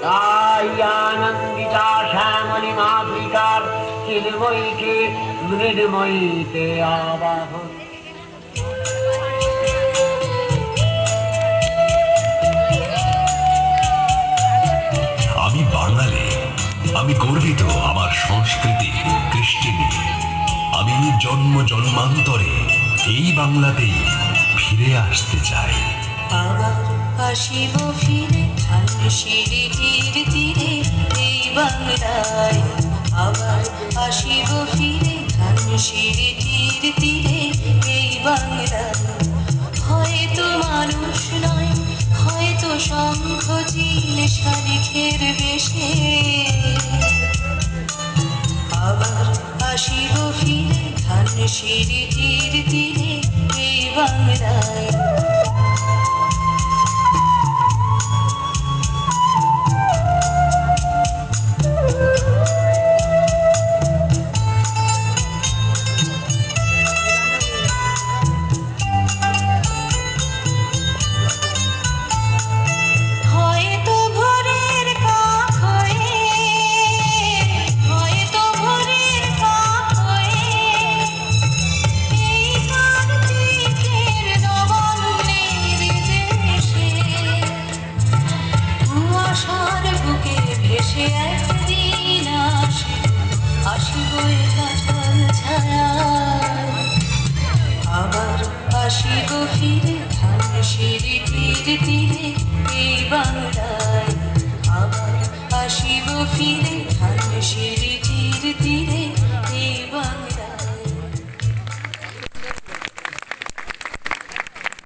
তাই আনন্দিতা শ্যামলী মাতৃকার চিন্ময়ীকে মৃন্ময়ীতে আবাহন। আমি বাঙালি, আমি গর্বিত আমার সংস্কৃতি কৃষ্টি নিয়ে। আমি জন্ম জন্মান্তরে এই বাংলাতেই ফিরে আসতে চাই। আবার আসিব ফিরে ধানসিঁড়িটির তীরে এই বাংলায়। আবার আসিব ফিরে ধানসিঁড়িটির তীরে এই বাংলায়। হয়তো মানুষ নয়, হয়তো শঙ্খ চিল শালিখের বেশে। আবার আসিব ফিরে ধানসিঁড়িটির তীরে এই বাংলায়। আবার আসিব ফিরে ধানসিঁড়িটির তীরে